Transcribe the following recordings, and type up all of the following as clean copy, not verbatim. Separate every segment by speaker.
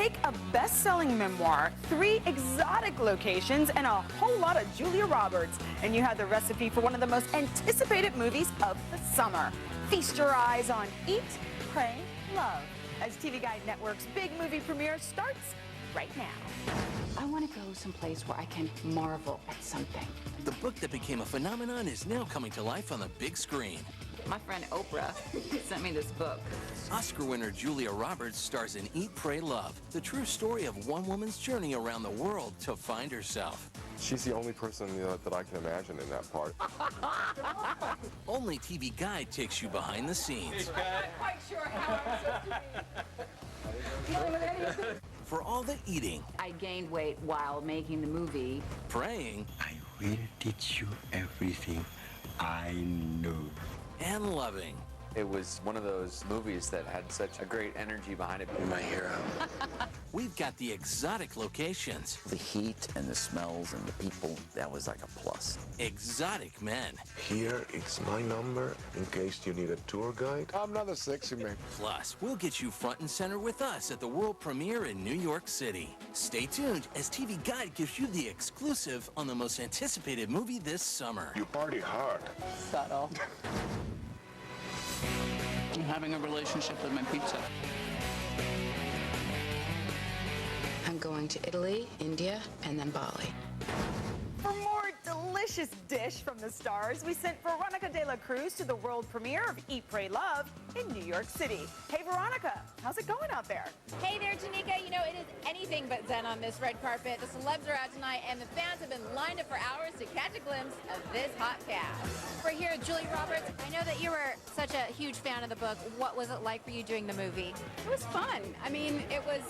Speaker 1: Take a best-selling memoir, 3 exotic locations, and a whole lot of Julia Roberts, and you have the recipe for one of the most anticipated movies of the summer. Feast your eyes on Eat, Pray, Love, as TV Guide Network's big movie premiere starts right now.
Speaker 2: I want to go someplace where I can marvel at something.
Speaker 3: The book that became a phenomenon is now coming to life on the big screen.
Speaker 2: My friend Oprah sent me this book.
Speaker 3: Oscar winner Julia Roberts stars in Eat, Pray, Love, the true story of one woman's journey around the world to find herself.
Speaker 4: She's the only person that I can imagine in that part.
Speaker 3: Only TV Guide takes you behind the scenes.
Speaker 2: I'm not quite sure how I'm supposed to be dealing with any of this.
Speaker 3: For all the eating,
Speaker 2: I gained weight while making the movie.
Speaker 3: praying,
Speaker 5: I will teach you everything I know.
Speaker 3: and loving.
Speaker 6: It was one of those movies that had such a great energy behind it.
Speaker 5: You're my hero.
Speaker 3: We've got the exotic locations,
Speaker 7: The heat and the smells and the people, that was like a plus.
Speaker 3: exotic men,
Speaker 8: Here, it's my number in case you need a tour guide.
Speaker 4: I'm not a sexy man.
Speaker 3: plus we'll get you front and center with us at the world premiere in New York City. Stay tuned as TV Guide gives you the exclusive on the most anticipated movie this summer.
Speaker 8: You party hard.
Speaker 2: Subtle.
Speaker 9: I'm having a relationship with my pizza.
Speaker 10: I'm going to Italy, India, and then Bali.
Speaker 1: For more delicious dish from the stars, we sent Veronica De La Cruz to the world premiere of Eat, Pray, Love in New York City. Hey, Veronica, how's it going out there?
Speaker 11: Hey there, Tanika. You know, it is anything but zen on this red carpet. The celebs are out tonight, and the fans have been lined up for hours to catch a glimpse of this hot cast. We're here with Julia Roberts. I know that you were such a huge fan of the book. What was it like for you doing the movie?
Speaker 2: It was fun. I mean, it was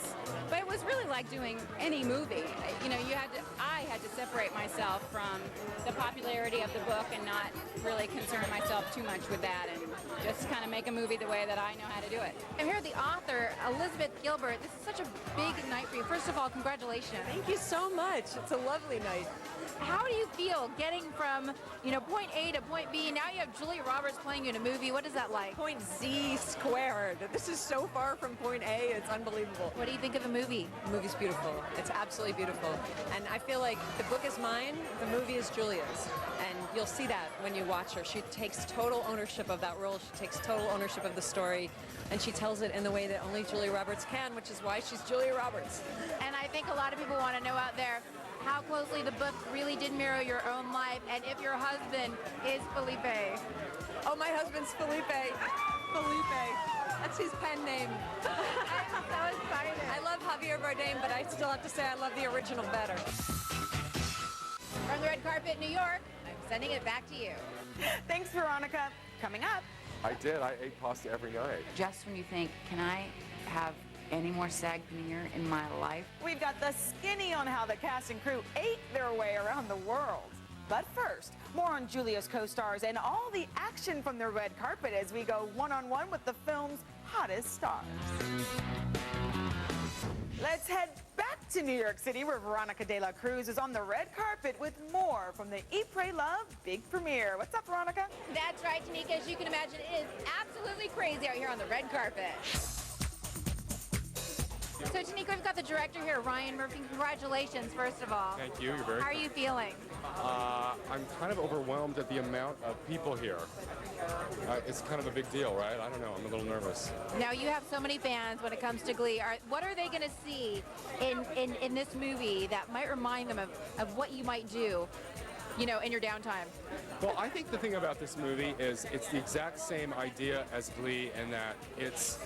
Speaker 2: really like doing any movie. You know, I had to separate myself from the popularity of the book and not really concern myself too much with that and just kind of make a movie the way that I know how to do it.
Speaker 11: I'm here with the author, Elizabeth Gilbert. This is such a big night for you. First of all, congratulations.
Speaker 12: Thank you so much. It's a lovely night.
Speaker 11: How do you feel getting from, point A to point B? Now you have Julia Roberts playing you in a movie. What is that like?
Speaker 12: Point Z squared. This is so far from point A. It's unbelievable.
Speaker 11: What do you think of the movie?
Speaker 12: The movie's beautiful. It's absolutely beautiful. And I feel like the book is mine, the movie is Julia's. And you'll see that when you watch her. She takes total ownership of that role. She takes total ownership of the story. And she tells it in the way that only Julia Roberts can, which is why she's Julia Roberts.
Speaker 11: And I think a lot of people want to know out there how closely the book really did mirror your own life, and if your husband is Felipe.
Speaker 12: Oh, my husband's Felipe. Felipe. That's his pen name.
Speaker 11: I'm so excited.
Speaker 12: I love Javier Bardem, but I still have to say I love the original better.
Speaker 11: From the red carpet in New York, I'm sending it back to you.
Speaker 1: Thanks, Veronica. Coming up.
Speaker 4: I did. I ate pasta every night.
Speaker 2: Just when you think, can I have any more SAG premiere in my life?
Speaker 1: We've got the skinny on how the cast and crew ate their way around the world. But first, more on Julia's co-stars and all the action from the red carpet as we go one-on-one with the film's hottest stars. Let's head back to New York City, where Veronica De La Cruz is on the red carpet with more from the Eat, Pray, Love big premiere. What's up, Veronica?
Speaker 11: That's right, Tanika. As you can imagine, it is absolutely crazy out here on the red carpet. So, Tanika, we've got the director here, Ryan Murphy. Congratulations, first of all.
Speaker 4: Thank you. You're very
Speaker 11: How are you feeling?
Speaker 4: I'm kind of overwhelmed at the amount of people here. It's kind of a big deal, right? I don't know. I'm a little nervous.
Speaker 11: Now, you have so many fans when it comes to Glee. What are they going to see in this movie that might remind them of what you might do, in your downtime?
Speaker 4: Well, I think the thing about this movie is it's the exact same idea as Glee in that it's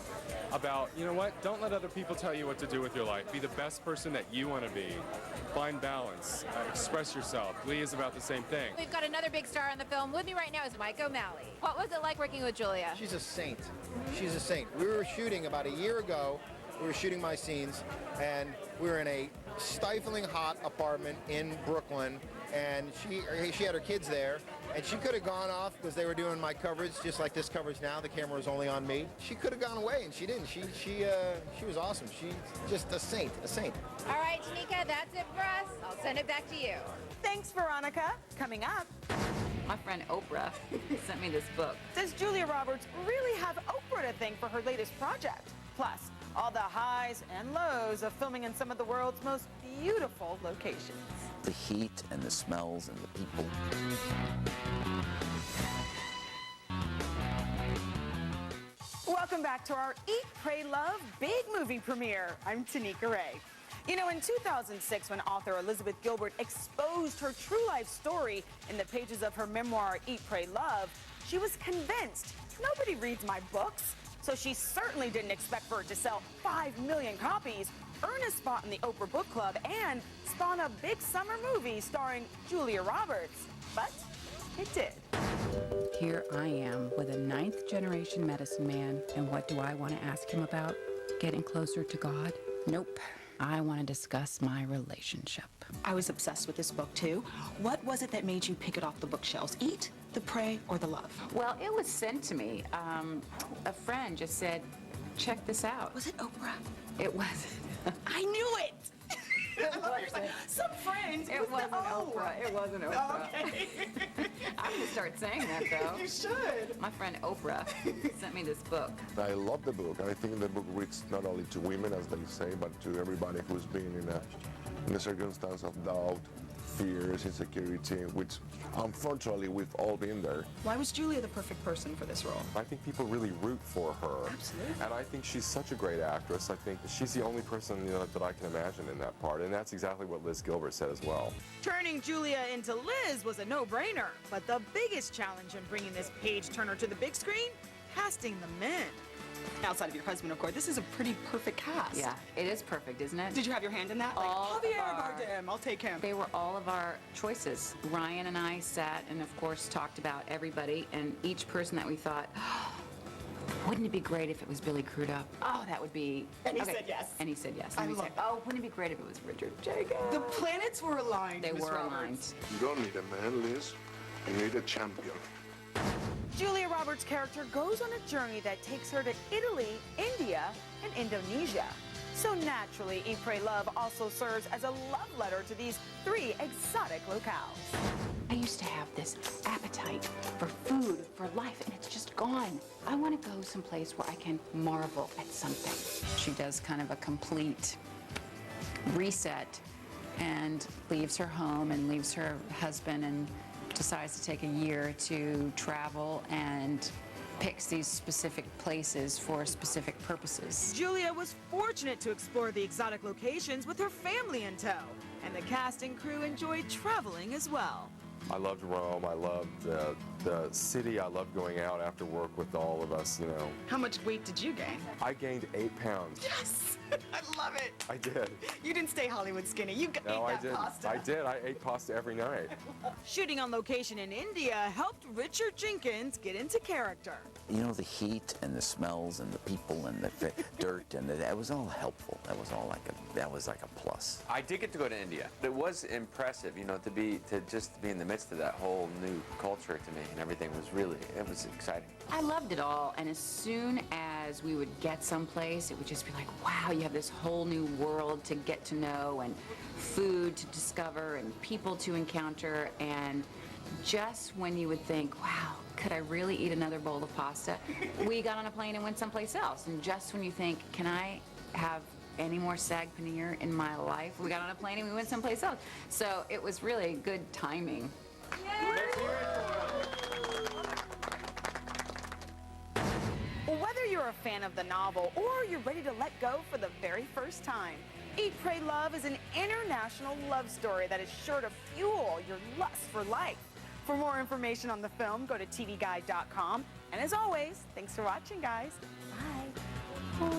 Speaker 4: about, don't let other people tell you what to do with your life. Be the best person that you want to be. Find balance. Express yourself. Glee is about the same thing.
Speaker 11: We've got another big star in the film. With me right now is Mike O'Malley. What was it like working with Julia?
Speaker 13: She's a saint. She's a saint. We were shooting about a year ago. We were shooting my scenes, and we were in a stifling hot apartment in Brooklyn, and she had her kids there, and she could have gone off because they were doing my coverage just like this coverage now. The camera was only on me. She could have gone away, and she didn't. She was awesome. She's just a saint, a saint.
Speaker 11: All right, Tanika, that's it for us. I'll send it back to you.
Speaker 1: Thanks, Veronica. Coming up.
Speaker 2: My friend Oprah sent me this book.
Speaker 1: Does Julia Roberts really have Oprah to thank for her latest project? Plus, all the highs and lows of filming in some of the world's most beautiful locations.
Speaker 7: The heat and the smells and the people.
Speaker 1: Welcome back to our Eat, Pray, Love big movie premiere. I'm Tanika Ray. You know, in 2006, when author Elizabeth Gilbert exposed her true life story in the pages of her memoir, Eat, Pray, Love, she was convinced nobody reads my books. So she certainly didn't expect for it to sell 5 million copies, earn a spot in the Oprah Book Club, and spawn a big summer movie starring Julia Roberts. But it did.
Speaker 14: Here I am with a 9th generation medicine man, and what do I want to ask him about? Getting closer to God? Nope. I want to discuss my relationship.
Speaker 15: I was obsessed with this book too. What was it that made you pick it off the bookshelves? Eat, the pray, or the love?
Speaker 14: Well, it was sent to me. A friend just said, check this out.
Speaker 15: Was it Oprah?
Speaker 14: It was.
Speaker 15: I knew it!
Speaker 1: Some friends.
Speaker 14: It wasn't Oprah. It wasn't Oprah.
Speaker 1: Okay.
Speaker 14: I'm going to start saying that, though.
Speaker 1: You should.
Speaker 14: My friend Oprah sent me this book.
Speaker 8: I love the book. I think the book reads not only to women, as they say, but to everybody who's been in a circumstance of doubt, fears, insecurity, which unfortunately we've all been there.
Speaker 15: Why was Julia the perfect person for this role?
Speaker 4: I think people really root for her.
Speaker 15: Absolutely.
Speaker 4: And I think she's such a great actress. I think she's the only person that I can imagine in that part. And that's exactly what Liz Gilbert said as well.
Speaker 1: Turning Julia into Liz was a no-brainer. But the biggest challenge in bringing this page-turner to the big screen? Casting the men.
Speaker 15: Outside of your husband, of course, this is a pretty perfect cast.
Speaker 14: Yeah, it is perfect, isn't it?
Speaker 15: Did you have your hand in that?
Speaker 14: All
Speaker 15: Javier Bardem, I'll take him.
Speaker 14: They were all of our choices. Ryan and I sat and, of course, talked about everybody and each person that we thought, wouldn't it be great if it was Billy Crudup? Oh, that would be...
Speaker 15: And he said yes.
Speaker 14: And he said yes.
Speaker 15: I
Speaker 14: And we
Speaker 15: love
Speaker 14: said,
Speaker 15: that.
Speaker 14: oh, wouldn't it be great if it was Richard Jacobs?
Speaker 15: The planets were aligned,
Speaker 14: They
Speaker 15: Miss
Speaker 14: were
Speaker 15: Roberts.
Speaker 14: aligned.
Speaker 8: You don't need a man, Liz. You need a champion.
Speaker 1: Julia Roberts' character goes on a journey that takes her to Italy, India, and Indonesia. So naturally, Eat, Pray, Love also serves as a love letter to these 3 exotic locales.
Speaker 14: I used to have this appetite for food, for life, and it's just gone. I want to go someplace where I can marvel at something. She does kind of a complete reset and leaves her home and leaves her husband and decides to take a year to travel and picks these specific places for specific purposes.
Speaker 1: Julia was fortunate to explore the exotic locations with her family in tow, and the cast and crew enjoyed traveling as well.
Speaker 4: I loved Rome. I loved the city. I loved going out after work with all of us,
Speaker 15: How much weight did you gain?
Speaker 4: I gained 8 pounds.
Speaker 15: Yes! I love it.
Speaker 4: I did.
Speaker 15: You didn't stay Hollywood skinny. You ate
Speaker 4: No, I
Speaker 15: that
Speaker 4: didn't.
Speaker 15: pasta.
Speaker 4: I did. I ate pasta every night.
Speaker 1: Shooting on location in India helped Richard Jenkins get into character.
Speaker 7: You know, the heat and the smells and the people and the dirt and that was all helpful. That was all like a plus.
Speaker 6: I did get to go to India. It was impressive, to just be in the midst of that whole new culture to me, and everything it was exciting.
Speaker 14: I loved it all, and as soon as we would get someplace, it would just be like, wow, you have this whole new world to get to know, and food to discover, and people to encounter, and just when you would think, wow, could I really eat another bowl of pasta? We got on a plane and went someplace else, and just when you think, can I have any more sag paneer in my life? We got on a plane and we went someplace else. So it was really good timing.
Speaker 1: Whether you're a fan of the novel or you're ready to let go for the very first time, Eat, Pray, Love is an international love story that is sure to fuel your lust for life. For more information on the film, go to tvguide.com. And as always, thanks for watching, guys. Bye.